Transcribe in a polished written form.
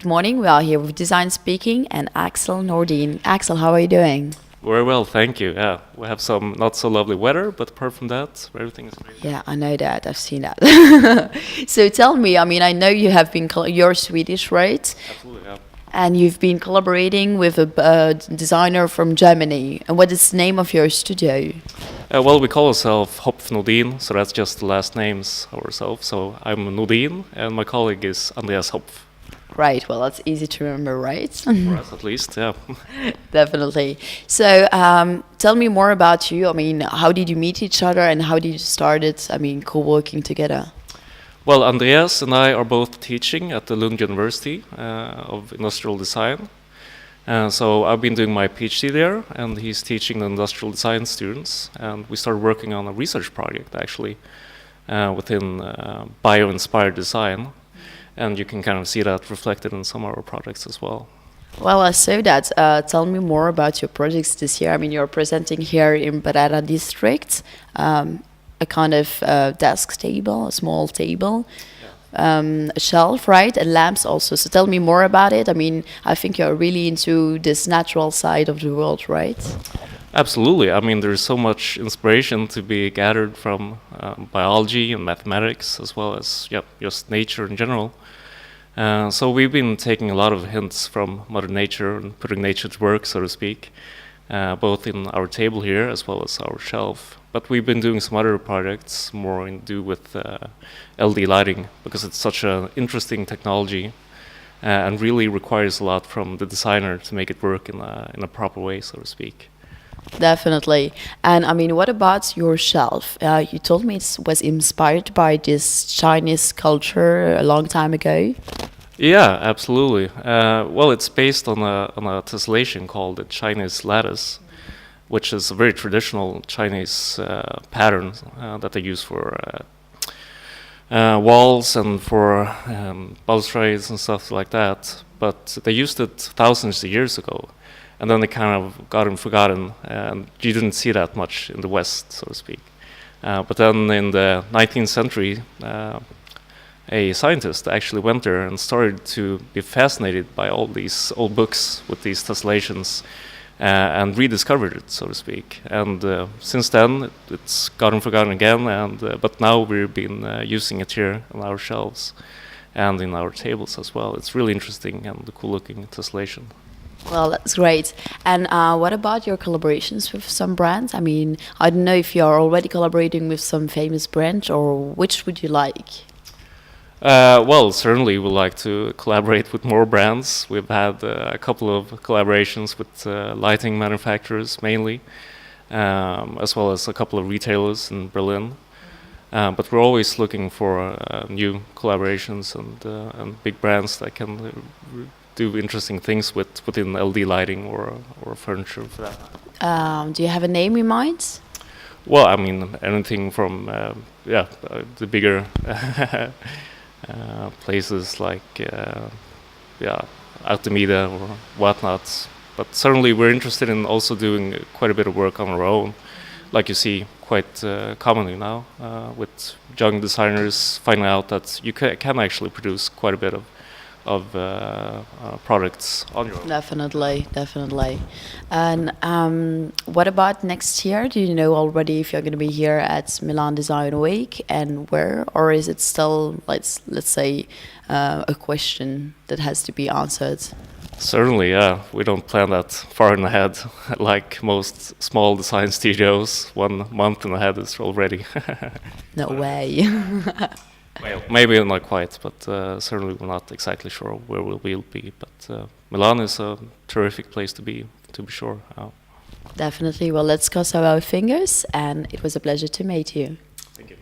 good morning. We are here with Designspeaking and Axel Nordin. Axel, how are you doing? Very well, thank you. Yeah, we have some not so lovely weather, but apart from that, everything is great. Yeah, I know that. I've seen that. So tell me, I mean, I know you have been, you're Swedish, right? Absolutely, yeah. And you've been collaborating with a designer from Germany. And what is the name of your studio? Well, we call ourselves Hopf Nordin, so that's just the last names of ourselves. So I'm Nordin, and my colleague is Andreas Hopf. Right, well, that's easy to remember, right? For us, at least, yeah. Definitely. So tell me more about you. I mean, how did you meet each other and how did you started, co-working together? Well, Andreas and I are both teaching at the Lund University of Industrial Design. So I've been doing my PhD there, and he's teaching the industrial design students. And we started working on a research project, actually, within bio-inspired design. And you can kind of see that reflected in some of our projects as well. Well, I saw that. Tell me more about your projects this year. I mean, you're presenting here in Barara district, a kind of desk table, a small table, a shelf, right? And lamps also. So tell me more about it. I mean, I think you're really into this natural side of the world, right? Absolutely. I mean, there's so much inspiration to be gathered from biology and mathematics, as well as just nature in general. So we've been taking a lot of hints from Mother Nature and putting nature to work, so to speak, both in our table here as well as our shelf. But we've been doing some other projects more in do with LED lighting, because it's such an interesting technology and really requires a lot from the designer to make it work in a proper way, so to speak. Definitely. And I mean, what about your shelf? You told me it was inspired by this Chinese culture a long time ago. Yeah, absolutely. Well, it's based on a tessellation called the Chinese lattice, which is a very traditional Chinese pattern that they use for walls and for balustrades and stuff like that. But they used it thousands of years ago. And then they kind of got forgotten, and you didn't see that much in the West, so to speak. But then in the 19th century, a scientist actually went there and started to be fascinated by all these old books with these tessellations and rediscovered it, so to speak. And since then, it's gotten forgotten again, but now we've been using it here on our shelves and in our tables as well. It's really interesting and cool-looking tessellation. Well, that's great. And what about your collaborations with some brands? I mean, I don't know if you're already collaborating with some famous brands, or which would you like? Well, certainly we'd like to collaborate with more brands. We've had a couple of collaborations with lighting manufacturers mainly, as well as a couple of retailers in Berlin. But we're always looking for new collaborations and big brands that can do interesting things within LED lighting or furniture for that. Do you have a name in mind? Well, I mean, anything from the bigger places like Artemida or whatnot. But certainly we're interested in also doing quite a bit of work on our own, like you see quite commonly now with young designers finding out that you can actually produce quite a bit of products on your own. Definitely. And what about next year? Do you know already if you're going to be here at Milan Design Week and where? Or is it still, let's say, a question that has to be answered? Certainly, yeah. We don't plan that far in ahead, like most small design studios. 1 month in ahead is already. No way. Well, maybe not quite, but certainly we're not exactly sure where we'll be. But Milan is a terrific place to be sure. Definitely. Well, let's cross our fingers, and it was a pleasure to meet you. Thank you.